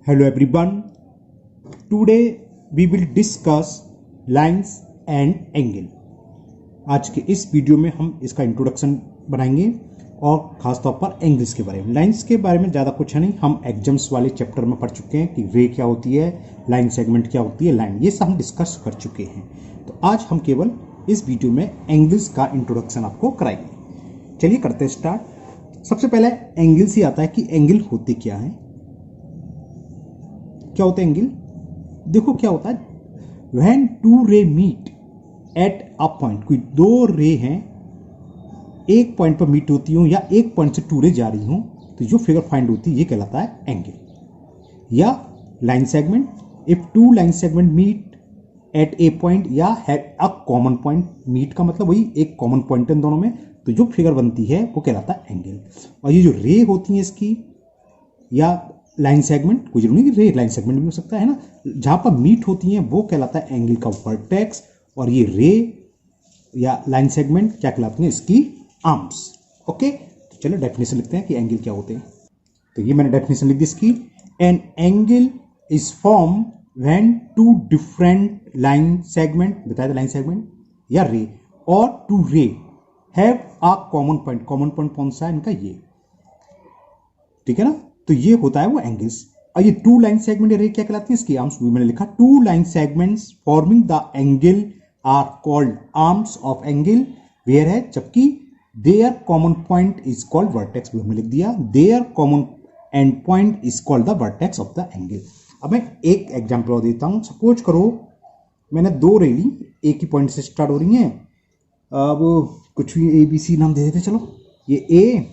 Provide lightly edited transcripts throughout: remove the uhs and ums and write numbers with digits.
Hello everyone. Today we will discuss lines and angle. आज के इस वीडियो में हम इसका इंट्रोडक्शन बनाएंगे और खासतौर पर एंगल्स के बारे में। लाइंस के बारे में ज़्यादा कुछ है नहीं, हम एग्जाम्स वाले चैप्टर में पढ़ चुके हैं कि रे क्या होती है, लाइन सेगमेंट क्या होती है, लाइन, ये सब हम डिस्कस कर चुके हैं। तो आज हम केवल इस वीडियो में एंगल्स का इंट्रोडक्शन आपको कराएंगे। चलिए करते हैं स्टार्ट। सबसे पहले एंगल से आता है कि एंगल होते क्या है। क्या होता है एंगल? देखो क्या होता है, व्हेन टू रे मीट एट अ पॉइंट, कोई दो रे हैं एक पॉइंट पर मीट होती हूं या एक पॉइंट से टू रे जा रही हूं, तो जो फिगर फाइंड होती है ये कहलाता है एंगल। या line segment, if two line segment meet at a point या have a common point, meet का मतलब वही एक कॉमन पॉइंट इन दोनों में, तो जो फिगर बनती है वो कहलाता है एंगल। और ये जो रे होती है इसकी या लाइन सेगमेंट, कोई जरूरी नहीं कि रे लाइन सेगमेंट भी हो सकता है ना, जहां पर मीट होती हैं वो कहलाता है एंगल का वर्टेक्स। और ये रे या लाइन सेगमेंट क्या कहलाती हैं, इसकी आर्म्स। ओके, तो चलो डेफिनेशन लिखते हैं कि एंगल क्या होते हैं। तो ये मैंने डेफिनेशन लिख दी इसकी। An angle is form when two different line segment, बताया था लाइन सेगमेंट या रे, और two ray have a common point. Common point कौन सा है इनका, ये, ठीक है ना। तो ये होता है वो एंगल्स। और ये टू लाइन सेगमेंट रे क्या कहलाती है, इसकी आर्म्स। मैंने लिखा two line segments forming the angle are called arms of angle, where है, जबकि their common point is called vertex. हमने लिख दिया their common end point is called the vertex of the angle. अब मैं एक एग्जांपल और देता हूं। सपोज करो मैंने दो रे ली, एक ही पॉइंट से स्टार्ट हो रही हैं। अब कुछ भी ए बी सी नाम दे देते, चलो ये ए,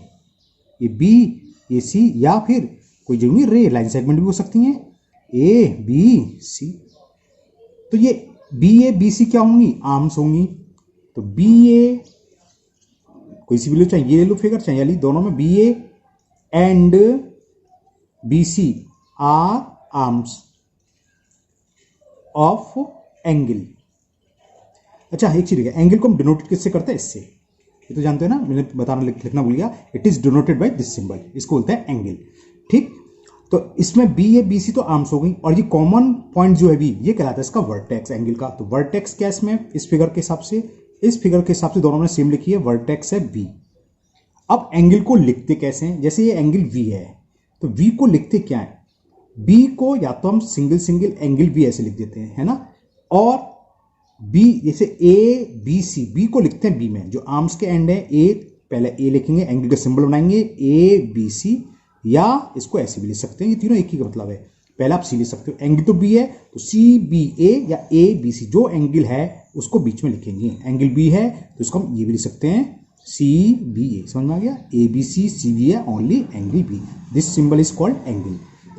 ये बी, ये सी, या फिर कोई जरूरी रे लाइन सेगमेंट भी हो सकती हैं, ए बी सी। तो ये बी ए बी सी क्या होंगी, आर्म्स होंगी। तो बी ए कोई सी भी लो, चाहे ये ले लो फिगर, चाहे ये ली, दोनों में B A and B C are arms of angle. अच्छा एक चीज है, एंगल को हम डिनोट किससे करते हैं, इससे, ये तो जानते हो ना, मैंने बताना लिखना भूल गया। It is denoted by this symbol, इसको बोलते हैं एंगल। ठीक, तो इसमें बी ए बी सी तो आर्म्स हो गई, और ये कॉमन पॉइंट जो है बी, ये कहलाता है इसका वर्टेक्स एंगल का। तो वर्टेक्स क्या इसमें, इस फिगर के हिसाब से, इस फिगर के हिसाब से दोनों में सेम लिखी है, वर्टेक्स है बी। अब एंगल को लिखते कैसे हैं, जैसे ये एंगल वी है, तो वी को लिखते क्या है, बी को या तो हम सिंगल सिंगल एंगल बी ऐसे लिख देते हैं, है ना, और बी जैसे ए बी सी, बी को लिखते हैं बी में, जो आर्म्स के एंड है, ए पहले ए लिखेंगे, एंगल का सिंबल बनाएंगे ए बी सी, या इसको ऐसे भी लिख सकते हैं, ये तीनों एक ही का मतलब है। पहले आप सी लिख सकते हो, एंगल तो बी है तो सी बी ए या ए बी सी, जो एंगल है उसको बीच में लिखेंगे। एंगल बी है तो इसको हम ये भी लिख सकते हैं, सी बी ए, समझ में आ गया, A B C, C B है only angle B, this symbol is called angle.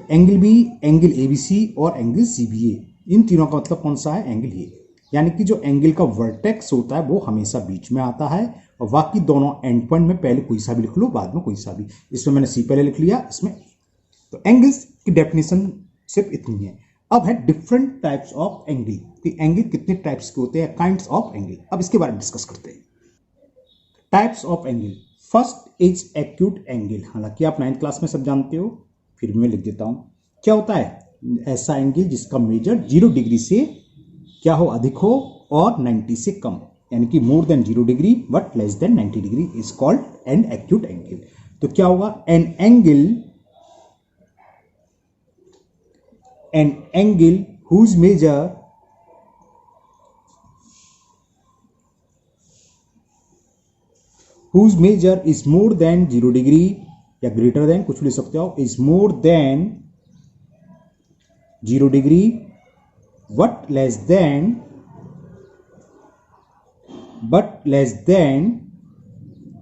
Angle B, angle A B C और एंगल सी बी ए, इन तीनों का मतलब कौन सा है, एंगल ए। यानी कि जो एंगल का वर्टेक्स होता है वो हमेशा बीच में आता है, और बाकी दोनों एंड पॉइंट में पहले कोई सा भी लिख लो, बाद में कोई सा भी। इसमें मैंने सी पहले लिख लिया, इसमें। तो एंगल्स की डेफिनेशन सिर्फ इतनी है। अब है डिफरेंट टाइप्स ऑफ एंगल, कि एंगल कितने टाइप्स के होते हैं, काइंड्स ऑफ एंगल। अब इसके बारे में डिस्कस करते हैं। Types of angle, first is acute angle. हालांकि आप 9th क्लास में सब जानते हो, फिर भी मैं लिख देता हूं। क्या होता है, ऐसा एंगल जिसका मेजर 0 डिग्री से क्या हो, अधिक हो, और 90 से कम, यानी कि more than 0 degree but less than 90 degree is called an acute angle. तो क्या होगा, an angle whose measure is more than 0 degree, या ग्रेटर देन, कुछ भी ले सकते हो, is more than 0 degree but less than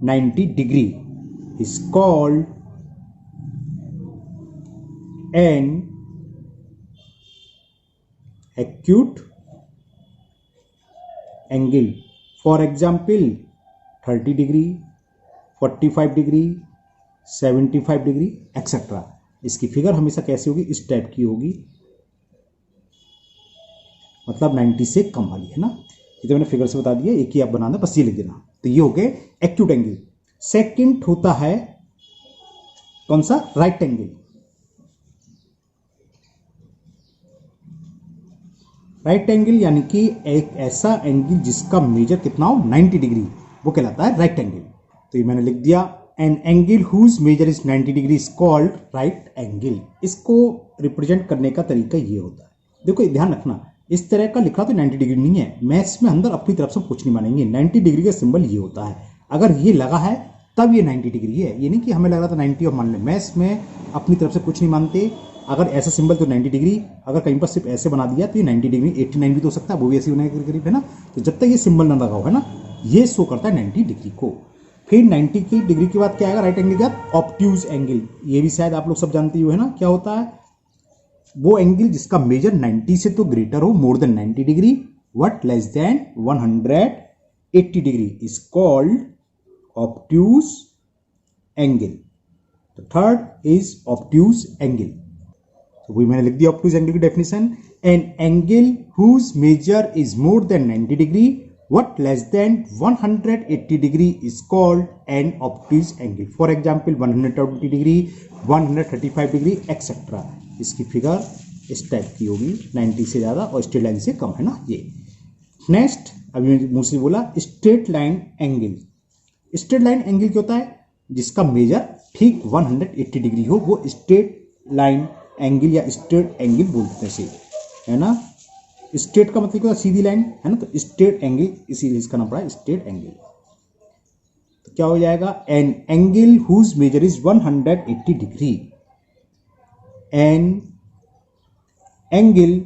90 degree is called an acute angle. For example, 30 degree, 45 degree, 75 degree etc. इसकी फिगर हमेशा कैसी होगी, इस टाइप की होगी, मतलब 90 से कम वाली, है ना। ये तो मैंने फिगर से बता दिया, एक ही आप बनाना, बस ये लिख देना। तो ये हो गए एक्यूट एंगल। सेकंड होता है कौन सा, राइट एंगल। राइट एंगल यानी कि एक ऐसा एंगल जिसका मेजर कितना हो 90 डिग्री, वो कहलाता है राइट एंगल। तो ये मैंने लिख दिया, an angle whose measure is 90 degree is called right angle. इसको रिप्रेजेंट करने का तरीका ये होता है, देखो ध्यान रखना, इस तरह का लिखा तो 90 डिग्री नहीं है, मैथ्स में अंदर अपनी तरफ से कुछ नहीं मानेंगे। 90 डिग्री का सिंबल ये होता है, अगर ये लगा है तब ये 90 डिग्री है, ये नहीं कि हमें लग रहा था 90 और मान लें। मैथ्स में अपनी तरफ से कुछ नहीं मानते, अगर ऐसा सिंबल तो 90 डिग्री, अगर कहीं पर सिर्फ ऐसे बना दिया तो ये 90 डिग्री, 89 भी तो हो सकता है, वो भी ऐसे होने के करीब है ना। तो जब तक ये सिंबल ना लगा हो है ना, ये शो करता है 90 डिग्री को। फिर 90 की डिग्री के बाद क्या आएगा राइट एंगल के बाद? Obtuse angle. ये भी शायद आप लोग सब जानते हो है ना, क्या होता है? वो एंगल जिसका मेजर 90 से तो ग्रेटर हो, more than 90 degree, but less than 180 degree is called obtuse angle. तो थर्ड इज ऑब्ट्यूज एंगल। तो वही मैंने लिख दिया ऑब्ट्यूज एंगल की definition, an angle whose measure is more than 90 degree what less than 180 degree is called an obtuse angle. For example 120 degree, 135 degree etc. इसकी figure इस type की होगी, 90 से ज़्यादा और स्ट्रेट लाइन से कम है ना ये। नेक्स्ट अभी मैंने मुंह से बोला straight line angle. Straight line angle क्या होता है? जिसका मेजर ठीक 180 डिग्री हो, वो स्ट्रेट लाइन एंगल या स्ट्रेट एंगल बोलते हैं है ना। स्ट्रेट का मतलब क्या? सीधी लाइन है ना, तो स्ट्रेट एंगल, इसीलिए इसका नाम पड़ा स्ट्रेट एंगल। तो क्या हो जाएगा? An angle whose measure is 180 degree, an angle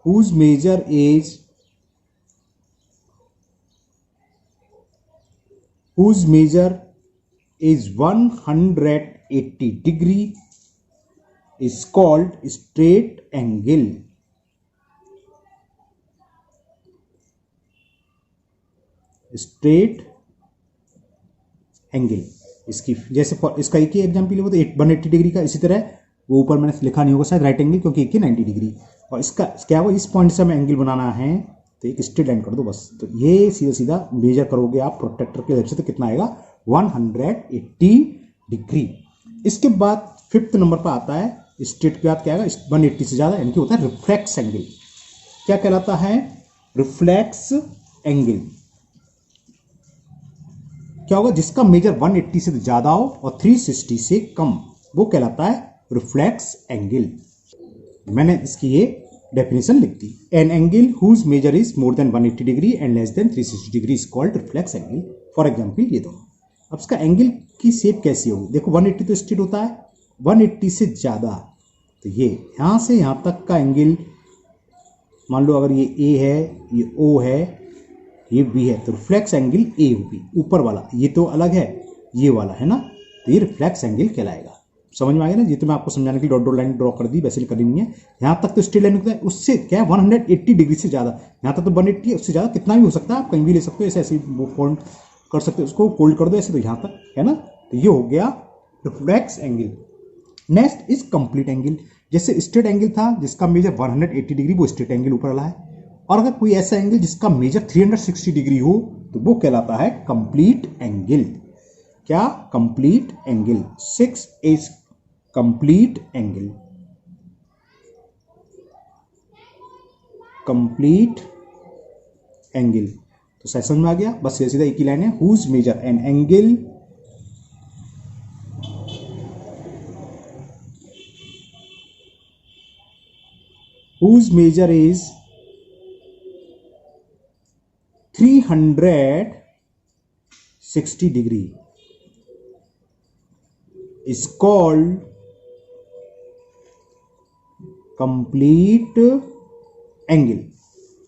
whose measure is 180 degree is called straight angle. Straight angle. इसकी जैसे इसका एक ही एग्जाम्पल हो तो 180 डिग्री का, इसी तरह वो ऊपर मैंने लिखा नहीं होगा शायद राइट एंगल, क्योंकि एक ही 90 डिग्री। और इसका क्या हुआ, इस पॉइंट से हमें एंगल बनाना है तो एक स्ट्रेट लाइन कर दो बस। तो ये सीधा सीधा मेजर करोगे आप प्रोट्रैक्टर के हेल्प से तो कितना आएगा? 180 डिग्री। इसके बाद फिफ्थ नंबर पर आता है स्ट्रेट के बाद क्या आएगा? 180 से ज़्यादा, यानी कि होता है रिफ्लेक्स एंगल। क्या कहलाता है? Reflex angle. क्या होगा? जिसका मेजर 180 से ज्यादा हो और 360 से कम, वो कहलाता है रिफ्लेक्स एंगल। मैंने इसकी ये डेफिनेशन लिख दी, an angle whose measure is more than 180 degree and less than 360 degree is called reflex angle. For example ये दोनों। अब इसका एंगल की शेप कैसी होगी? देखो 180 तो स्ट्रेट होता है, 180 से ज्यादा तो ये यहां से यहां तक का एंगल, मान लो अगर ये ए है, ये ओ है, ये भी है, तो रिफ्लेक्स एंगल ए होगी ऊपर वाला। ये तो अलग है, ये वाला है ना, तो ये रिफ्लेक्स एंगल कहलाएगा। समझ में आ गया ना? ये तो मैं आपको समझाने के लिए डॉट डॉट लाइन ड्रॉ कर दी, वैसे करनी नहीं है। यहाँ तक तो स्ट्रेट लाइन होता है, उससे क्या है 180 डिग्री से ज़्यादा, यहाँ तक तो 180 है, उससे ज़्यादा कितना भी हो सकता है, आप कहीं भी ले सकते हो, ऐसे ऐसे वो फोल्ड कर सकते हो, उसको फोल्ड कर दो ऐसे, तो यहाँ तक है ना। तो ये हो गया reflex angle. Next is complete angle. जैसे स्ट्रेट एंगल था जिसका मेजर 180 डिग्री, वो स्ट्रेट एंगल ऊपर वाला है। और अगर कोई ऐसा एंगल जिसका मेजर 360 डिग्री हो तो वो कहलाता है कंप्लीट एंगल। क्या? Complete angle. 6 is complete angle. Complete angle तो समझ में आ गया, बस ये सीधा एक ही लाइन है, whose measure an angle whose measure is 360 degree is called complete angle.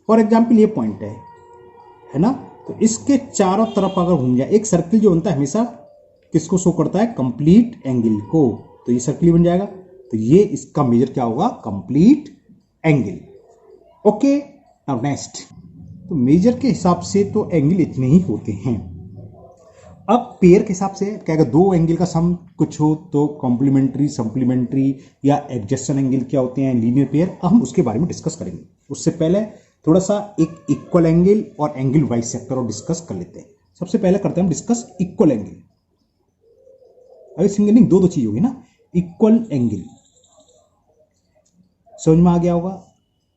For example ये पॉइंट है ना, तो इसके चारों तरफ अगर घूम जाए, एक सर्किल जो बनता है हमेशा किसको शो करता है? कंप्लीट एंगल को। तो ये सर्किल बन जाएगा, तो ये इसका मेजर क्या होगा? Complete angle. Okay, now next. तो मेजर के हिसाब से तो एंगल इतने ही होते हैं। अब पेयर के हिसाब से क्या, अगर दो एंगल का सम कुछ हो तो कॉम्प्लीमेंट्री, सप्लीमेंट्री या एडजस्टेंट एंगल क्या होते हैं, लीनियर पेयर, हम उसके बारे में डिस्कस करेंगे। उससे पहले थोड़ा सा एक इक्वल एंगल और एंगल बाइसेक्टर और डिस्कस कर लेते हैं। सबसे पहले करते हैं हम डिस्कस इक्वल एंगल। अभी सिंगल नहीं, दो चीज होगी ना, इक्वल एंगल। समझ में आ गया होगा?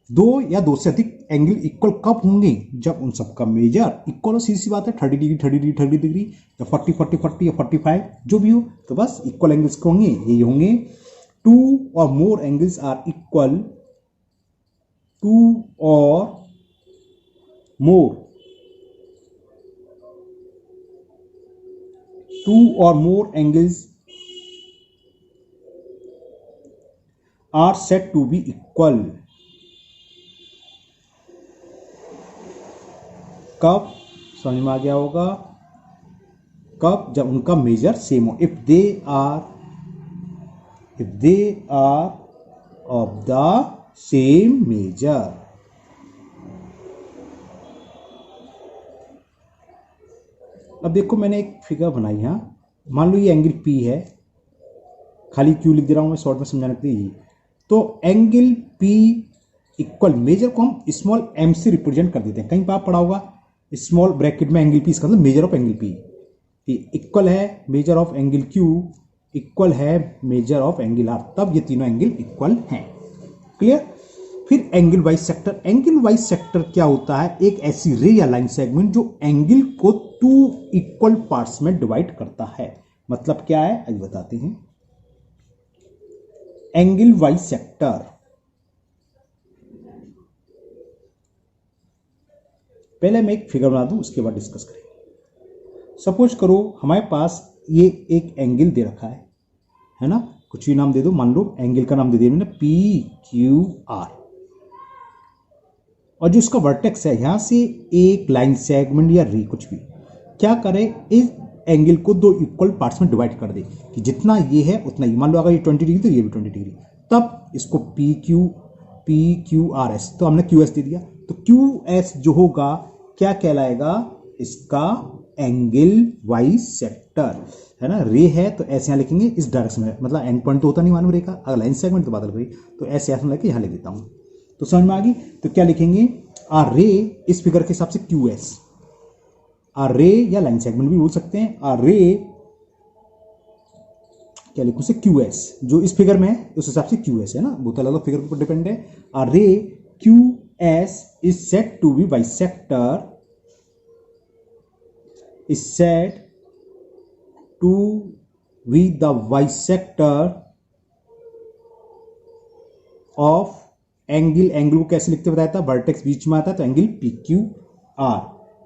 दो या दो से अधिक एंगल इक्वल कब होंगे? जब उन सबका मेजर इक्वल हो। सीधी सी बात है, 30 डिग्री 30 डिग्री 30 डिग्री या 40 40 40 या 45 जो भी हो, तो बस इक्वल एंगल्स होंगे, ये होंगे। टू और more angles are equal, two और मोर, टू और more angles are set to be equal. कब? समझ में आ गया होगा। कब? जब उनका मेजर सेम हो। If they are of the same measure. अब देखो मैंने एक फिगर बनाई यहां, मान लो ये एंगल P है, खाली Q लिख दे रहा हूं मैं शॉर्ट में समझाने के लिए। तो एंगल P इक्वल, मेजर को हम स्मॉल m से रिप्रेजेंट कर देते हैं, कहीं पर आप पढ़ा होगा स्मॉल ब्रैकेट में एंगल P, इसका मतलब measure of angle P equal है measure of angle Q equal है मेजर ऑफ एंगल R, तब ये तीनों एंगल इक्वल हैं। क्लियर? फिर angle bisector. Angle bisector क्या होता है? एक ऐसी रे या लाइन सेगमेंट जो एंगल को टू इक्वल पार्ट्स में डिवाइड करता है। मतलब क्या है, आज बताते हैं। एंगल वाइज सेक्टर, पहले मैं एक फिगर बना दूं, उसके बाद डिस्कस करेंगे। सपोज करो हमारे पास ये एक एंगल दे रखा है ना, कुछ भी नाम दे दो, मान लो एंगल का नाम दे दिया मैंने PQR, और जो उसका वर्टेक्स है यहां से एक लाइन सेगमेंट या रे कुछ भी क्या करे, इस एंगल को दो इक्वल पार्ट्स में डिवाइड कर दे कि जितना ये है उतना ही। मान लो अगर ये 20 डिग्री तो ये भी 20 डिग्री, तब इसको PQRS, तो हमने QS दे दिया, तो QS जो होगा क्या कहलाएगा, इसका एंगल वाइज सेक्टर है ना। रे है तो ऐसे यहां लिखेंगे इस डायरेक्शन में, मतलब एंड पॉइंट तो होता नहीं मालूम रे का, अगर लाइन सेगमेंट तो बादल करी, तो ऐसे ऐसे लेके यहां लिख देता हूं, तो समझ में आ गई। तो क्या लिखेंगे, आर रे इस फिगर के हिसाब से QS, आर रे या लाइन सेगमेंट भी बोल सकते हैं, आर रे क्या लिखूं से QS, जो इस फिगर में है उस हिसाब से QS है ना, बहुत अलग अलग फिगर के ऊपर डिपेंड है। आर रे QS is said to be bisector, is said to be the bisector of angle. Angle को कैसे लिखते बताया था, वर्टेक्स बीच में आता है तो एंगल PQR।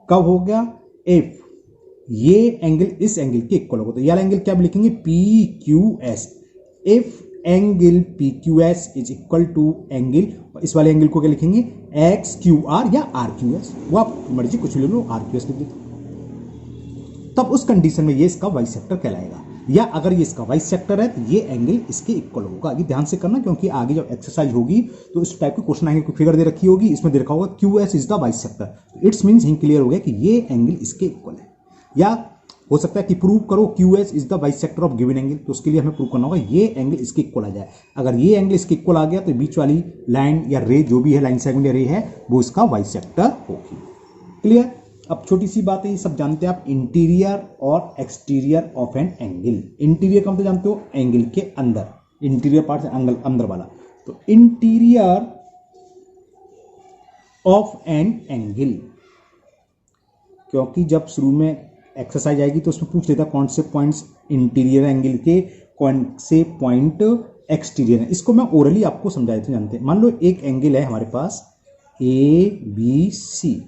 कब हो गया, इफ ये एंगल इस एंगल के इक्वल होगा, तो ये एंगल क्या लिखेंगे PQS। If angle PQS is equal to angle, इस वाले एंगल को क्या लिखेंगे XQR या RQS, वो आप मर्जी कुछ ले लो, RQS लिख देते, तब उस कंडीशन में ये इसका वाइज सेक्टर कहलाएगा। या अगर ये इसका वाइज सेक्टर है तो ये एंगल इसके इक्वल होगा। ये ध्यान से करना, क्योंकि आगे जब एक्सरसाइज होगी तो इस टाइप के क्वेश्चन आएंगे, कोई फिगर दे रखी होगी, इसमें दे रखा होगा QS is the wise sector, तो इट्स मींस ही क्लियर हो गया कि ये एंगल इसके इक्वल है। या हो सकता है कि प्रूव करो QS is the wise sector of given angle, तो उसके लिए हमें प्रूव करना होगा ये एंगल इसके इक्वल आ जाए। अगर ये एंगल इसके इक्वल आ गया तो बीच वाली लाइन या रे जो भी है, लाइन सेगमेंट या रे है, वो इसका वाइज सेक्टर होगी। क्लियर? अब छोटी सी बात है, ये सब जानते हैं आप, इंटीरियर और exterior of an angle. Interior का मतलब जानते हो, एंगल के अंदर, इंटीरियर पार्ट एंगल अंदर वाला, तो इंटीरियर ऑफ एन एंगल, क्योंकि जब शुरू में एक्सरसाइज आएगी तो उसमें पूछ लेता कौन से पॉइंट्स इंटीरियर एंगल के, कौन से पॉइंट एक्सटीरियर है। इसको मैं ओरली आपको समझा देता हूं, जानते हैं। मान लो एक एंगल है हमारे पास ABC,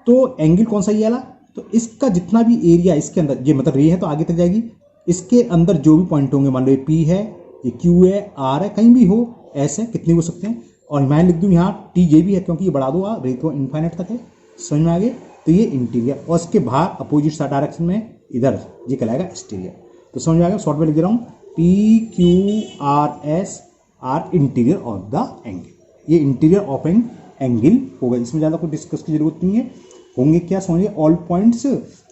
तो एंगल कौन सा ये वाला, तो इसका जितना भी एरिया इसके अंदर, ये मतलब रे है तो आगे तक जाएगी, इसके अंदर जो भी पॉइंट होंगे, मान लो ये P है, ये Q है, R है, कहीं भी हो, ऐसे कितने हो सकते हैं, और मैं लिख दूं यहाँ T ये भी है, क्योंकि ये बढ़ा दो रे तो इनफाइनाइट तक है, समझ में आ गए। तो ये इंटीरियर, और इसके बाहर अपोजिट डायरेक्शन में इधर ये कहलाएगा एक्सटीरियर। तो समझ में आ गया, शॉर्ट में लिख दे रहा हूँ PQRS are interior of the angle, ये इंटीरियर ऑफ एन एंगल होगा। इसमें ज़्यादा कोई डिस्कस की जरूरत नहीं है। होंगे क्या, समझिए, ऑल पॉइंट्स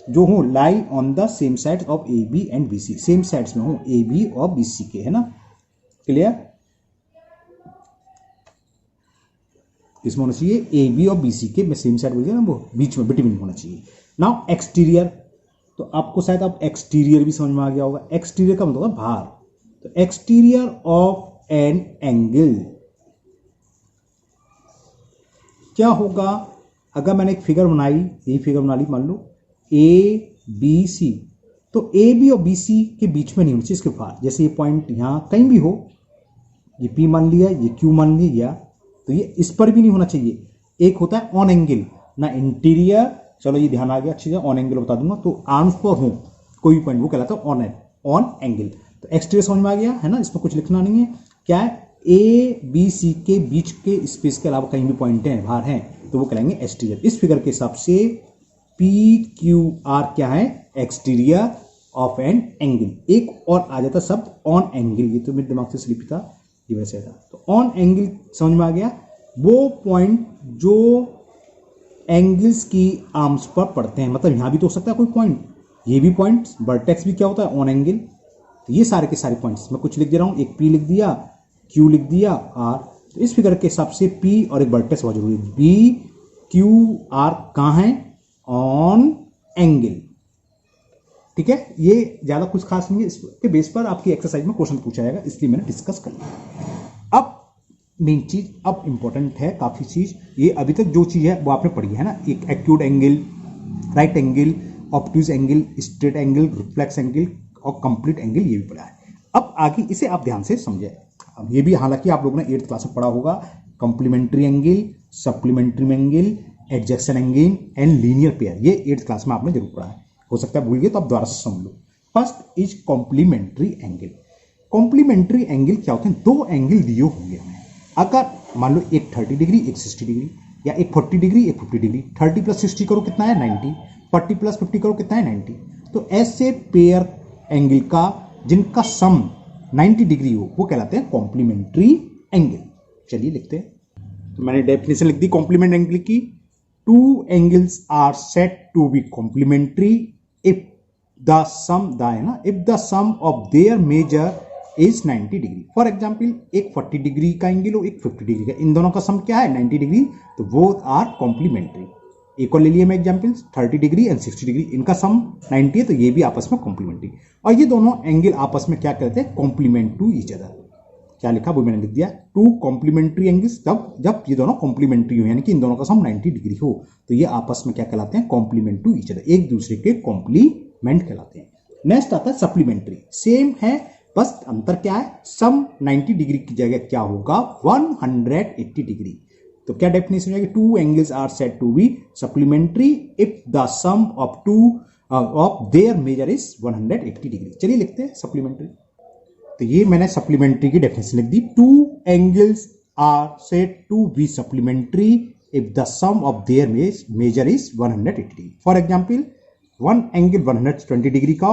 जो हो लाई on the same side of AB and BC, same sides में हो AB और BC के, है ना। क्लियर? इसमें होना चाहिए AB और BC के, मैं सेम साइड बोल दिया ना, वो बीच में बिटवीन होना चाहिए। नाउ एक्सटीरियर, तो आपको शायद अब एक्सटीरियर भी समझ में आ गया होगा। एक्सटीरियर का मतलब बाहर, तो एक्सटीरियर ऑफ एन एंगल, क्या होगा अगर मैंने एक फिगर बनाई, यही फिगर बना ली, मान लो ए बी सी, तो ए बी और बी सी के बीच में नहीं होनी चाहिए इसके बाहर। जैसे ये पॉइंट यहाँ कहीं भी हो, ये पी मान लिया, ये क्यू मान लिया, तो ये इस पर भी नहीं होना चाहिए। एक होता है ऑन एंगल, ना इंटीरियर, चलो ये ध्यान आ गया अच्छी तरह, ऑन एंगल बता दूंगा। तो आर्म्स पर हो कोई भी पॉइंट, वो कहलाता है ऑन एंगल। तो एक्सटीरियर समझ में आ गया है ना, इसमें कुछ लिखना नहीं है। क्या है, ए बी सी के बीच के स्पेस के अलावा कहीं भी पॉइंट हैं बाहर हैं तो वो कहलाएंगे एक्सटीरियर। इस फिगर के हिसाब से पी क्यू आर क्या है, एक्सटीरियर ऑफ एन एंगल। एक और आ जाता सब ऑन एंगल, ये तो मेरे दिमाग से स्लिप था, ये वैसे था। तो ऑन एंगल समझ में आ गया, वो पॉइंट जो एंगल्स की आर्म्स पर पड़ते हैं, मतलब यहां भी तो हो सकता है कोई पॉइंट, ये भी पॉइंट, वर्टेक्स भी क्या होता है, ऑन एंगल। तो ये सारे के सारे पॉइंट्स मैं कुछ लिख दे रहा हूं, एक पी लिख दिया, क्यू लिख दिया, आर। तो इस फिगर के हिसाब से पी और एक वर्टेक्स बहुत जरूरी है। बी क्यू आर कहां है, ऑन एंगल। ठीक है, ये ज्यादा कुछ खास नहीं है, इसके बेस पर आपकी एक्सरसाइज में क्वेश्चन पूछा जाएगा, इसलिए मैंने डिस्कस कर लिया। अब मेन चीज, अब इंपॉर्टेंट है काफी चीज, ये अभी तक जो चीज है वो आपने पढ़ी है ना, एक acute angle, right angle, obtuse angle, straight angle, reflex angle और कंप्लीट एंगल, ये भी पढ़ा है। अब आगे इसे आप ध्यान से समझे। अब ये भी हालांकि आप लोगों ने 8th क्लास में पढ़ा होगा, कॉम्प्लीमेंट्री एंगल, सप्लीमेंट्री एंगल, एडजेक्शन एंगल एंड लीनियर पेयर, ये 8th क्लास में आपने जरूर पढ़ा है। हो सकता है भूल गए तो आप दोबारा से समझ लो। First is complementary angle. Complementary angle क्या होते हैं, दो एंगल दिए होंगे हमें, अगर मान लो एक 30 डिग्री एक 60 डिग्री, या एक 40 डिग्री एक 50 डिग्री, 30 प्लस 60 करो कितना है 90, 40 प्लस 50 करो कितना है 90। तो ऐसे पेयर एंगल का जिनका सम 90 डिग्री हो वो कहलाते हैं कॉम्प्लीमेंट्री एंगल। चलिए लिखते हैं, तो मैंने डेफिनेशन लिख दी कॉम्प्लीमेंट एंगल की। Two angles are set to be complementary if the sum if the sum of their measure is 90 degree. For example एक 40 डिग्री का एंगल हो, एक 50 डिग्री का, इन दोनों का सम क्या है 90 डिग्री, तो बोथ आर कॉम्प्लीमेंट्री। एक और ले लिए मैं एग्जाम्पल, 30 डिग्री एंड 60 डिग्री, इनका सम 90 है तो ये भी आपस में कॉम्प्लीमेंट्री। और ये दोनों एंगल आपस में क्या कहते हैं, कॉम्प्लीमेंट टू ईच अदर। क्या लिखा वो मैंने लिख दिया, टू कॉम्प्लीमेंट्री एंगल्स, जब ये दोनों कॉम्प्लीमेंट्री हो, यानी कि इन दोनों का सम 90 डिग्री हो, तो ये आपस में क्या कहलाते हैं, कॉम्प्लीमेंट टू ईच अदर, एक दूसरे के कॉम्प्लीमेंट कहलाते हैं। नेक्स्ट आता है सप्लीमेंट्री, सेम है बस अंतर क्या है, सम 90 डिग्री की जगह क्या होगा 180 डिग्री। तो क्या डेफिनेशन है, two angles are said to be supplementary if the sum of two of their measure is 180 degree. चलिए लिखते हैं सप्लीमेंट्री। तो ये मैंने सप्लीमेंट्री की डेफिनेशन लिख दी, two angles are said to be supplementary if the sum of their measure is 180 degree. For example one angle 120 degree का,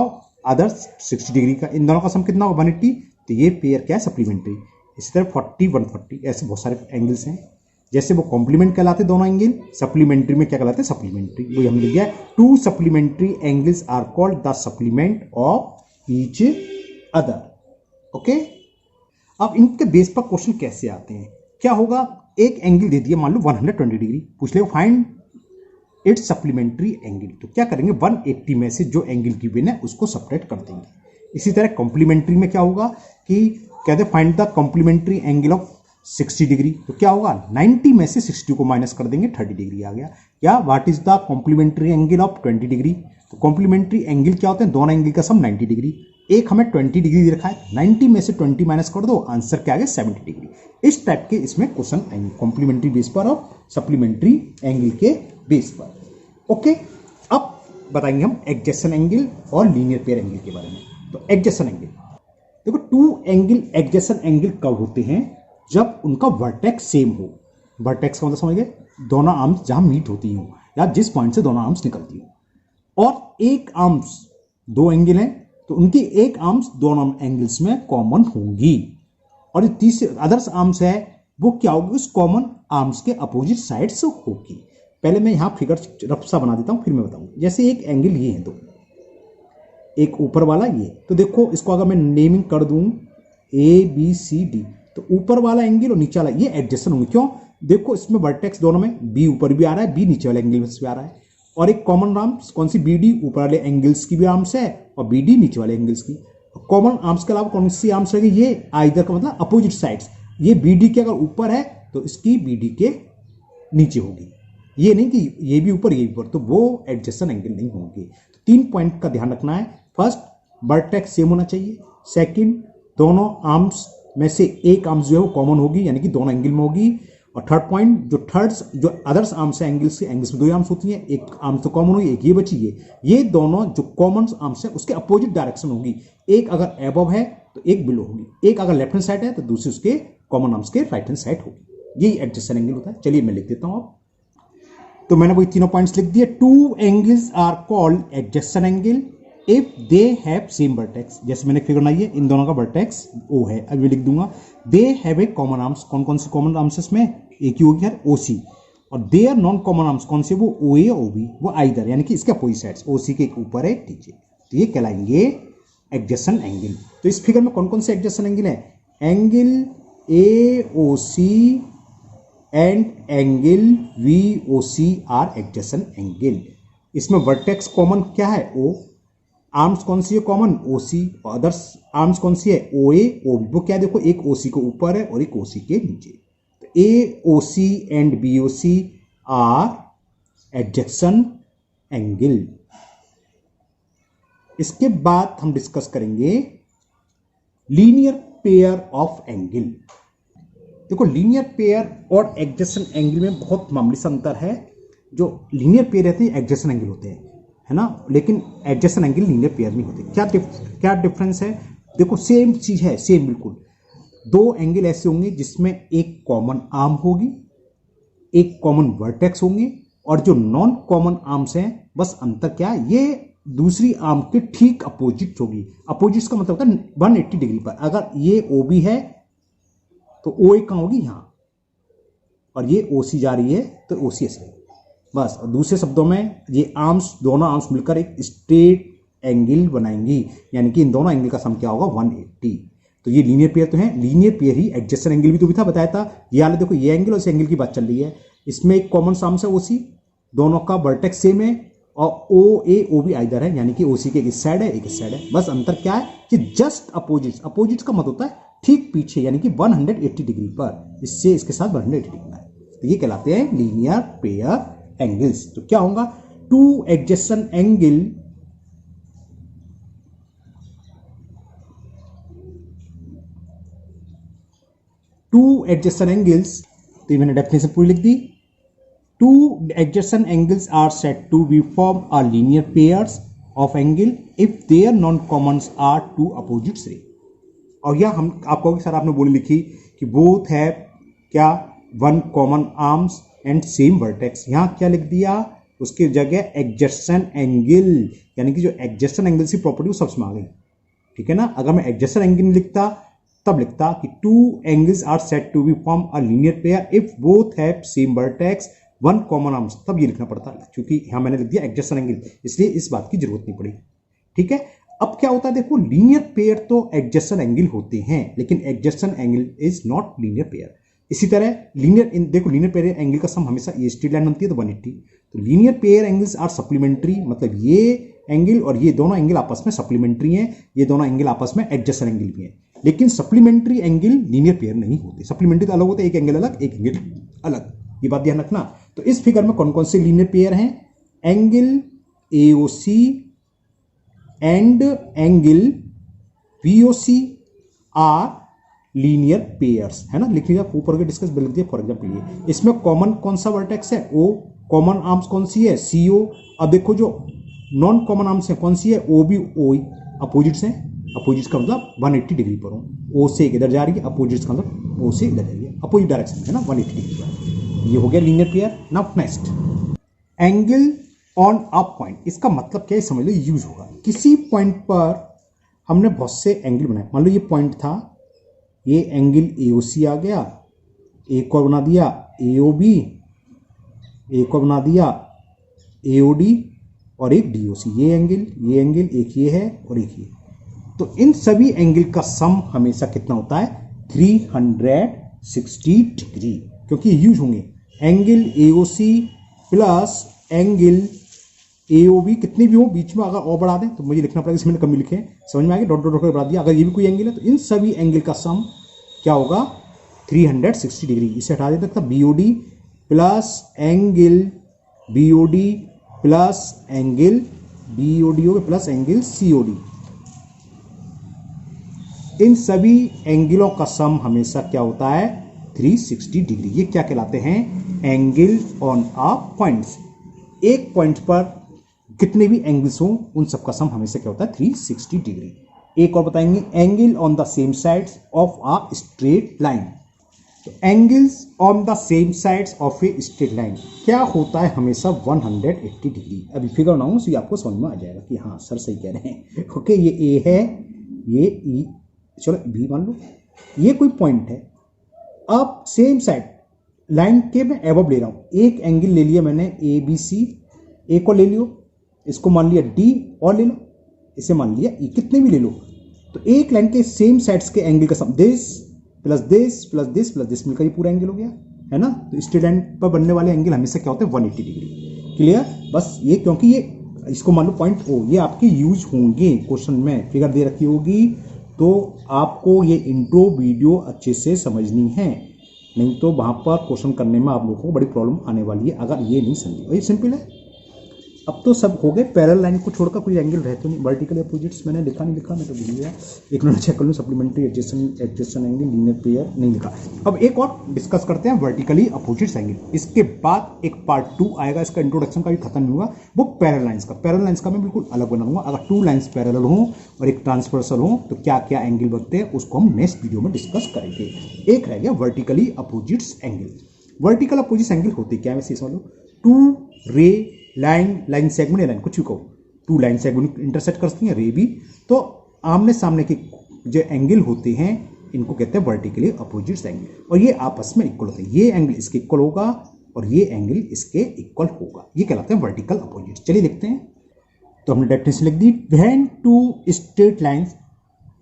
अदर्स 60 डिग्री का, इन दोनों का सम कितना होगा 180, तो ये पेयर क्या है सप्लीमेंट्री। इसी तरह 40 140 ऐसे बहुत सारे एंगल्स हैं, जैसे वो कॉम्प्लीमेंट कहलाते दोनों एंगल, सप्लीमेंट्री में क्या कहलाते हैं सप्लीमेंट्री। वो हमने लिख दिया, two supplementary angles are called the supplement of each other. Okay, अब इनके बेस पर क्वेश्चन कैसे आते हैं, क्या होगा, एक एंगल दे दिया मान लो 120 डिग्री, पूछ ले फाइंड इट्स सप्लीमेंट्री एंगल। तो क्या करेंगे 180 में से जो एंगल की गिवन है उसको सेपरेट कर देंगे। इसी तरह कॉम्प्लीमेंट्री में क्या होगा कि कहते हैं find the complementary angle of 60 degree, तो क्या होगा 90 में से 60 को माइनस कर देंगे, 30 डिग्री आ गया। या what is the complementary angle of 20 degree, तो कॉम्प्लीमेंट्री एंगल क्या होते हैं, दोनों एंगल का सम 90 डिग्री, एक हमें 20 डिग्री दे रखा है, 90 में से 20 माइनस कर दो, आंसर क्या आ गया 70 डिग्री। इस टाइप के इसमें क्वेश्चन आएंगे कॉम्प्लीमेंट्री बेस पर और सप्लीमेंट्री एंगल के बेस पर। ओके, अब बताएंगे हम एडजेसेंट एंगल और लीनियर पेयर एंगल के बारे में। तो एडजेसेंट एंगल देखो, टू एंगल एडजेसेंट एंगल कब होते हैं, जब उनका वर्टेक्स सेम हो। वर्टेक्स का मतलब समझ गए, दोनों आर्म्स जहां मीट होती हो या जिस पॉइंट से दोनों आर्म्स निकलती हो, और एक आर्म्स, दो एंगल हैं तो उनकी एक आर्म्स दोनों एंगल्स में कॉमन होंगी, और जो तीसरे अदर्स आर्म्स है वो क्या होगी, उस कॉमन आर्म्स के अपोजिट साइड्स होगी। पहले मैं यहां फिगर रफ सा बना देता हूं फिर मैं बताऊंगा। जैसे एक एंगल ये है दो, एक ऊपर वाला ये, तो देखो इसको अगर मैं नेमिंग कर दूं ABCD, तो ऊपर वाला एंगल और नीचे वाला ये एडजेसेंट होंगे। क्यों, देखो इसमें वर्टेक्स दोनों में, बी ऊपर भी आ रहा है, बी नीचे वाले एंगल से भी आ रहा है, और एक कॉमन आर्म्स कौन सी, BD ऊपर वाले एंगल्स की भी आर्म्स है और BD नीचे वाले एंगल्स की। कॉमन आर्म्स के अलावा कौन सी आर्म्स रहेगी, ये आइदर का मतलब अपोजिट साइड्स, ये BD के अगर ऊपर है तो इसकी BD के नीचे होगी। ये नहीं कि ये भी ऊपर ये भी ऊपर, तो वो एडजेसेंट एंगल नहीं होंगे। तो 3 पॉइंट का ध्यान रखना है। फर्स्ट, वर्टेक्स सेम होना चाहिए। सेकंड, दोनों आर्म्स में से एक आर्म्स जो है वो कॉमन होगी, यानी कि दोनों एंगल में होगी। और थर्ड पॉइंट, जो अदर्स आर्म्स है एंगल्स में 2 आर्म्स होती हैं, एक आर्म्स तो कॉमन होगी, एक ये बची है। ये दोनों जो कॉमन आर्म्स है उसके अपोजिट डायरेक्शन होगी। एक अगर एबव है तो एक बिलो होगी, एक अगर लेफ्ट हैंड साइड है तो दूसरी उसके कॉमन आर्म्स के राइट हैंड साइड होगी। यही एडजेसेंट एंगल होता है। चलिए मैं लिख देता हूं अब। तो मैंने वही तीनों पॉइंट्स लिख दिए। 2 angles are called adjacent angle if they have same vertex. जैसे मैंने फिगर बनाई है, इन दोनों का वर्टेक्स ओ है। अब मैं लिख दूंगा they have a common arms. कौन कौन से कॉमन आर्म्स इसमें? एक ही होगी यार, O. C they are non common arms कौन से? वो ओ ए ओ बी, वो आइदर, यानी कि इसके अपोजिट साइड्स, ओसी के ऊपर है नीचे। तो ये कहलाएंगे एडजेसेंट एंगल। तो इस फिगर में कौन कौन से एडजेसेंट एंगल है? Angle A O C and angle V O C are adjacent angle. इसमें वर्टेक्स कॉमन क्या है? ओ। आर्म्स कौन सी है कॉमन? ओसी। और अदर्स आर्म्स कौन सी है? ओ ए ओ बी। वो क्या है देखो, एक ओसी के ऊपर है और एक ओसी के नीचे। तो A O C and B O C are adjacent angle. इसके बाद हम डिस्कस करेंगे लीनियर पेयर ऑफ एंगल। देखो, लीनियर पेयर और एडजेसेंट एंगल में बहुत मामूली सा अंतर है। जो लीनियर पेयर रहते हैं एडजेसेंट एंगल होते हैं, है ना, लेकिन एडजेसेंट एंगल लीनियर पेयर नहीं होते। क्या डिफरेंस है? देखो, सेम चीज है, सेम बिल्कुल। 2 एंगल ऐसे होंगे जिसमें एक कॉमन आर्म होगी, एक कॉमन वर्टेक्स होंगे, और जो नॉन कॉमन आर्म्स हैं, बस अंतर क्या है? ये दूसरी आर्म के ठीक अपोजिट होगी। अपोजिट का मतलब होता है 180 डिग्री पर। अगर ये ओ बी है तो ओ ए कहां होगी? यहां। और ये ओ सी जा रही है तो ओ सी ऐसे, बस। और दूसरे शब्दों में ये आर्म्स, दोनों आर्म्स मिलकर एक स्ट्रेट एंगल बनाएंगी, यानी कि इन दोनों एंगल का सम क्या होगा? 180। तो ये लीनियर पेयर तो है। लीनियर पेयर ही एडजेसेंट एंगल भी तो भी था, बताया था। ये हाल देखो, ये एंगल और इस एंगल की बात चल रही है। इसमें एक कॉमन आर्म्स है ओसी, दोनों का वर्टेक्स सेम है, और ओ ए ओ बी आइदर है, यानी कि ओसी के एक इस साइड है एक इस साइड है। बस अंतर क्या है कि जस्ट अपोजिट। अपोजिट का मतलब होता है ठीक पीछे, यानी कि 180 डिग्री पर। इससे इसके साथ 180 डिग्री पर। तो ये कहलाते हैं लीनियर पेयर एंगल्स। तो क्या होगा? 2 एडजेसेंट एंगल तो ये मैंने डेफिनेशन पूरी लिख दी। 2 adjacent angles are said to be form a linear pairs of angle if their non-commons are 2 opposites ray। और यह हम आपको सर आपने बोली लिखी कि बोथ है क्या? 1 common arms and same vertex. यहां क्या लिख दिया? उसकी जगह एडजेसेंट एंगल, यानी कि जो एडजेसेंट एंगल की प्रॉपर्टी वो सबसे आ गई। ठीक है ना? अगर मैं एडजेसेंट एंगल लिखता तब लिखता कि 2 angles are said to be form a linear pair if both have same vertex 1 common arms, तब ये लिखना पड़ता। क्योंकि यहां मैंने लिख दिया एडजेसेंट एंगल, इसलिए इस बात की जरूरत नहीं पड़ी। ठीक है, अब क्या होता है देखो, लीनियर पेयर तो एडजेसेंट एंगल होते हैं, लेकिन adjacent angle is not linear pair. इसी तरह देखो लीनियर पेयर एंगल का सम हमेशा ये स्ट्रेट लाइन बनती है तो 180। तो linear pair angles are supplementary, मतलब ये एंगल और ये दोनों एंगल आपस में सप्लीमेंट्री हैं, ये दोनों एंगल आपस में एडजेसेंट एंगल भी हैं। लेकिन सप्लीमेंट्री एंगल लीनियर पेयर नहीं होते। सप्लीमेंट्री तो अलग होते हैं, एक एंगल अलग एक एंगल अलग, ये बात ध्यान रखना। तो इस फिगर में कौन कौन से लीनियर पेयर हैं? Angle AOC and angle VOC are linear pairs, है ना। लिख लीजिए, ऊपर के डिस्कस लिख दिया। फॉर एग्जाम्पल ये इसमें कॉमन कौन सा वर्टेक्स है? ओ। कॉमन आर्म्स कौन सी है? सीओ। अब देखो जो नॉन कॉमन आर्म्स है कौन सी है? O B O. अपोजिट्स हैं, अपोजिट्स का मतलब 180 डिग्री पर हो। ओ से इधर जा रही है, अपोजिट्स का मतलब ओ से इधर जा रही है, अपोजिट डायरेक्शन है ना, 180 डिग्री पर। ये हो गया linear pair. Now next, angle on a point. इसका मतलब क्या है समझ लो, यूज होगा। किसी पॉइंट पर हमने बहुत से एंगल बनाए। मान लो ये पॉइंट था, ये एंगल एओसी आ गया, एक और बना दिया एओबी, एक और बना दिया एओडी, और एक डीओसी। ये एंगल एक ये है और एक ये। तो इन सभी एंगल का सम हमेशा कितना होता है? 360 डिग्री, क्योंकि यूज होंगे। Angle AOC plus angle AOB कितने भी हो, बीच में अगर और बढ़ा दें तो मुझे लिखना पड़ेगा, इसमें कमी लिखे हैं, समझ में आ गया। डॉट डॉट बढ़ा दिया। अगर ये भी कोई एंगल है तो इन सभी एंगल का सम क्या होगा? 360 डिग्री। इसे हटा देता था BOD plus angle BOD plus angle BOD हो गया प्लस एंगल COD। इन सभी एंगलों का सम हमेशा क्या होता है 360 डिग्री। ये क्या कहलाते हैं एंगल ऑन अ पॉइंट्स। एक पॉइंट पर कितने भी एंगल्स हों उन सबका सम हमेशा क्या होता है 360 डिग्री। एक और बताएंगे angle on the same sides of a straight line. तो angles on the same sides of a straight line क्या होता है हमेशा 180 डिग्री। अभी फिगर बनाऊं तो आपको समझ में आ जाएगा कि हाँ सर सही कह रहे हैं। ओके ये ए है, ये ई, चलो बी मान लो, ये कोई पॉइंट है। अब सेम साइड लाइन के मैं एबव ले रहा हूं, एक एंगल ले लिया मैंने ABC, एक और ले लियो, इसको मान लिया D और ले लो, इसे मान लिया E, कितने भी ले लो। तो एक लाइन के सेम साइड्स के एंगल का sum this plus this plus this plus this मिलकर ये पूरा एंगल हो गया है ना। तो स्ट्रेट लाइन पर बनने वाले एंगल हमेशा क्या होते हैं 180 डिग्री। क्लियर। बस ये क्योंकि ये इसको मान लो पॉइंट O, ये आपके यूज होंगे क्वेश्चन में, फिगर दे रखी होगी तो आपको ये इंट्रो वीडियो अच्छे से समझनी है, नहीं तो वहां पर क्वेश्चन करने में आप लोगों को बड़ी प्रॉब्लम आने वाली है अगर ये नहीं समझे। और ये सिंपल है। अब तो सब हो गए, पैरेलल लाइन को छोड़कर कोई एंगल रहे तो नहीं। वर्टिकल अपोजिट्स मैंने लिखा नहीं लिखा, मैं तो भूल गया, एक मिनट चेक कर लूँ। Supplementary adjacent angle, linear pair नहीं लिखा। अब एक और डिस्कस करते हैं वर्टिकली अपोजिट्स एंगल। इसके बाद एक पार्ट 2 आएगा, इसका इंट्रोडक्शन का भी खत्म नहीं हुआ, वो पैरेलल लाइंस का। पैरेलल लाइंस का मैं बिल्कुल अलग बनाऊंगा। अगर 2 लाइंस पैरेलल हो और एक ट्रांसवर्सल हो तो क्या क्या एंगल बनते हैं उसको हम नेक्स्ट वीडियो में डिस्कस करेंगे। एक रह गया vertically opposites angle. Vertical opposites angle होते क्या है वैसे समझ लो। 2 रे लाइन सेगमेंट या लाइन कुछ भी कहो, 2 लाइन सेगमेंट इंटरसेक्ट करती हैं, रे भी। तो आमने सामने के जो एंगल होते हैं इनको कहते हैं वर्टिकली अपोजिट्स एंगल, और ये आपस में इक्वल होते हैं। ये एंगल इसके इक्वल होगा और ये एंगल इसके इक्वल होगा, ये कहलाते हैं वर्टिकल अपोजिट्स। चलिए देखते हैं। तो हमने डेफिनेशन लिख दी, व्हेन 2 स्ट्रेट लाइंस।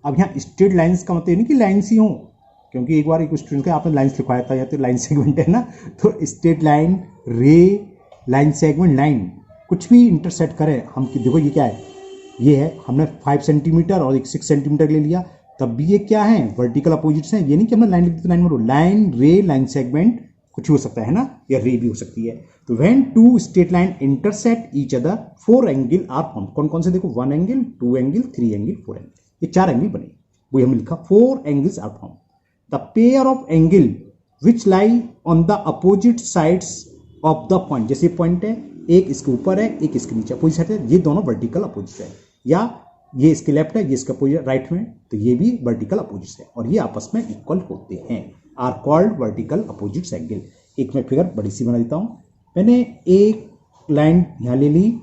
अब यहाँ स्ट्रेट लाइंस का मतलब नहीं कि लाइन्स ही हो, क्योंकि एक बार एक स्टूडेंट का आपने लाइन्स लिखवाया था या तो लाइन सेगमेंट है ना, तो स्ट्रेट लाइन, रे, लाइन सेगमेंट, लाइन कुछ भी इंटरसेक्ट करें हम, देखो ये क्या है, ये है, हमने 5 सेंटीमीटर और एक 6 सेंटीमीटर ले लिया, तब भी ये क्या है वर्टिकल अपोजिट्स हैं। ये नहीं कि हमने लाइन लिख दी तो लाइन में लाइन, रे, लाइन सेगमेंट कुछ भी हो सकता है ना, या रे भी हो सकती है। तो when 2 straight line intersect each other 4 angle are form. कौन कौन से देखो, 1 एंगल, 2 एंगल, 3 एंगल, 4 एंगल, ये 4 एंगल बने। वही हमने लिखा 4 angles are form. The pair of angle which lie on the opposite sides of the point. जैसे पॉइंट है, एक इसके ऊपर है, एक इसके नीचे, अपोजिट साइड है, ये दोनों वर्टिकल अपोजिट है। या ये इसके लेफ्ट है, ये इसका अपोजिट राइट में, तो ये भी वर्टिकल अपोजिट है और ये आपस में इक्वल होते हैं, are called vertical opposite angle. एक मैं फिगर बड़ी सी बना देता हूं। मैंने एक लाइन यहां ले ली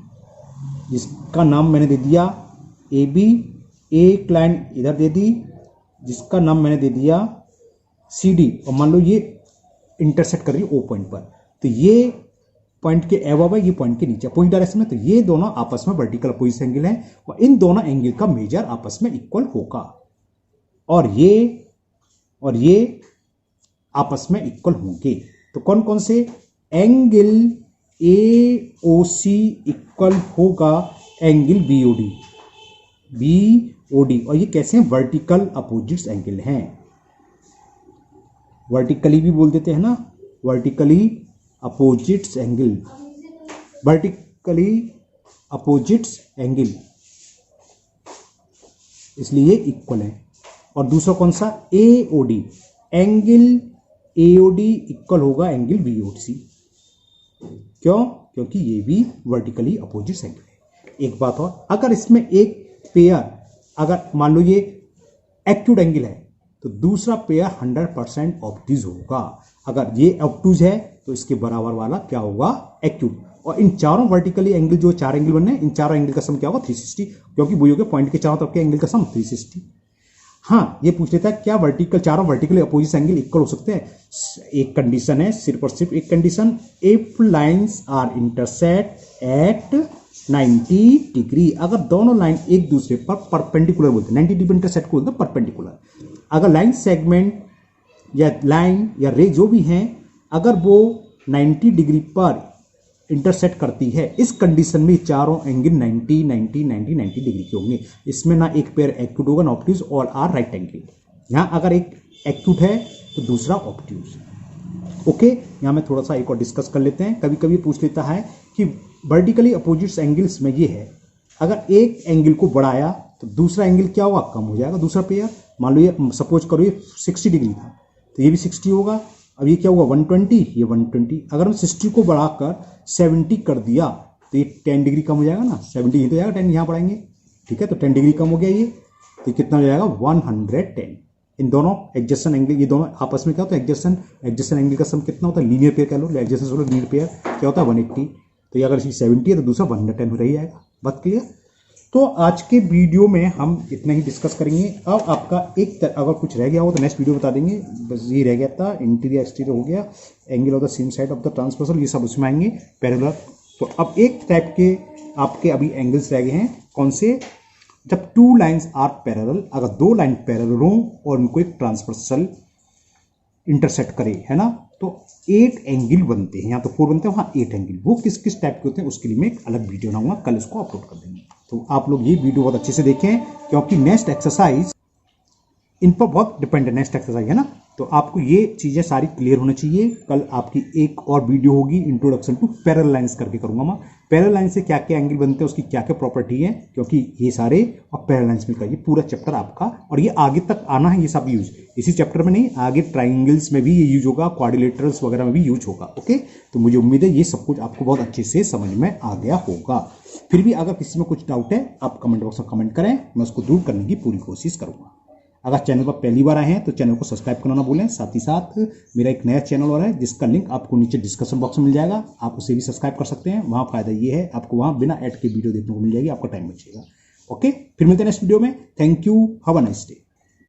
जिसका नाम मैंने दे दिया AB, एक लाइन इधर दे दी जिसका नाम मैंने दे दिया CD, और मान लो ये इंटरसेक्ट कर रही है O पॉइंट पर, तो ये पॉइंट के अबव है, ये पॉइंट के नीचे अपोजिट डायरेक्शन में, तो ये दोनों आपस में वर्टिकल अपोजिट एंगल है और इन दोनों एंगल का मेजर आपस में इक्वल होगा और ये आपस में इक्वल होंगे। तो कौन कौन से एंगल AOC इक्वल होगा एंगल BOD, और ये कैसे हैं वर्टिकल अपोजिट एंगल हैं। वर्टिकली भी बोल देते हैं ना, vertically opposites angle, vertically opposites angle, इसलिए इक्वल है। और दूसरा कौन सा AOD, एंगल AOD इक्वल होगा एंगल BOC। क्यों? क्योंकि ये भी वर्टिकली अपोजिट्स एंगल है। एक बात और, अगर इसमें एक पेयर, अगर मान लो ये एक्यूट एंगल है तो दूसरा पेयर 100% ऑब्ट्यूज होगा। अगर ये ऑब्ट्यूज है तो इसके बराबर वाला क्या होगा एक्यूट। और इन चारों वर्टिकली एंगल, जो 4 एंगल बनने, इन चारों एंगल का सम क्या होगा 360, क्योंकि वही हो गया पॉइंट के चारों तरफ के एंगल का सम 360। हाँ, ये पूछ लेता है क्या चारों वर्टिकली अपोजिट एंगल इक्वल हो सकते हैं। एक कंडीशन है, सिर्फ और सिर्फ एक condition, if lines are intersect at 90 degree. अगर दोनों लाइन एक दूसरे पर परपेंडिकुलर बोलते हैं, 90 डिग्री इंटरसेक्ट को बोलते हैं परपेंडिकुलर। अगर लाइन सेगमेंट या लाइन या रे जो भी हैं, अगर वो 90 डिग्री पर इंटरसेक्ट करती है, इस कंडीशन में चारों एंगल 90 90 90 90 डिग्री के होंगे। इसमें ना एक पेयर एक्यूट होगा ना ऑब्ट्यूज, और आर राइट एंगल। यहां अगर एक एक्यूट है तो दूसरा ऑब्ट्यूज। ओके, यहाँ में थोड़ा सा एक और डिस्कस कर लेते हैं। कभी कभी पूछ लेता है कि वर्टिकली अपोजिट्स एंगल्स में ये है, अगर एक एंगल को बढ़ाया तो दूसरा एंगल क्या होगा, कम हो जाएगा। दूसरा पेयर मान लो ये सपोज करो ये 60 डिग्री था तो ये भी 60 होगा। अब ये क्या होगा 120, ये 120। अगर हम 60 को बढ़ाकर 70 कर दिया तो ये 10 डिग्री कम हो जाएगा ना, 70 ही तो जाएगा, 10 यहाँ बढ़ाएंगे, ठीक है। तो 10 डिग्री कम हो गया ये, तो कितना हो जाएगा 110। इन दोनों एडजस्टेंट एंगल, ये दोनों आपस में क्या होता है एडजस्टेंट एंगल का सम कितना होता है, लीनियर पेयर कह लो, एडजस्टेंट सोलो लीनियर पेयर क्या होता है 180। तो ये अगर इसकी 70 है तो दूसरा 110 हो रही जाएगा। बात क्लियर। तो आज के वीडियो में हम इतना ही डिस्कस करेंगे। अब आपका अगर कुछ रह गया हो तो नेक्स्ट वीडियो बता देंगे। बस ये रह गया था, इंटीरियर एक्सटीरियर हो गया, angle of the same side of the transversal, ये सब उसमें आएंगे, पैरेलल। तो अब एक टाइप के आपके अभी एंगल्स रह गए हैं, कौन से, जब टू लाइंस आर पैरेलल, अगर दो लाइन पैरेलल हो और उनको एक ट्रांसवर्सल इंटरसेक्ट करे, है ना, तो 8 एंगल बनते हैं। यहाँ तो 4 बनते हैं, वहाँ 8 एंगल। वो किस किस टाइप के होते हैं उसके लिए मैं एक अलग वीडियो बनाऊंगा, कल इसको अपलोड कर देंगे। तो आप लोग ये वीडियो बहुत अच्छे से देखें, क्योंकि नेक्स्ट एक्सरसाइज इन पर बहुत डिपेंड है, नेक्स्ट एक्सरसाइज, है ना। तो आपको ये चीज़ें सारी क्लियर होनी चाहिए। कल आपकी एक और वीडियो होगी इंट्रोडक्शन टू पैरेलल लाइंस करके करूंगा मैं, पैरेलल लाइन से क्या क्या एंगल बनते हैं, उसकी क्या क्या प्रॉपर्टी है, क्योंकि ये सारे और पैरेलल लाइंस मिलकर ये पूरा चैप्टर आपका, और ये आगे तक आना है, ये सब यूज इसी चैप्टर में नहीं, आगे ट्राइंगल्स में भी ये यूज होगा, क्वाड्रिलेटरल्स वगैरह में भी यूज होगा। ओके, तो मुझे उम्मीद है ये सब कुछ आपको बहुत अच्छे से समझ में आ गया होगा। फिर भी अगर किसी में कुछ डाउट है आप कमेंट बॉक्स में कमेंट करें, मैं उसको दूर करने की पूरी कोशिश करूंगा। अगर चैनल पर पहली बार आए हैं तो चैनल को सब्सक्राइब करना ना भूलें। साथ ही साथ मेरा एक नया चैनल और है जिसका लिंक आपको नीचे डिस्क्रिप्शन बॉक्स में मिल जाएगा, आप उसे भी सब्सक्राइब कर सकते हैं। वहाँ फायदा ये है आपको वहाँ बिना ऐड के वीडियो देखने को मिल जाएगी, आपका टाइम बचेगा। ओके, फिर मिलते हैं नेक्स्ट वीडियो में। Thank you, have a nice day.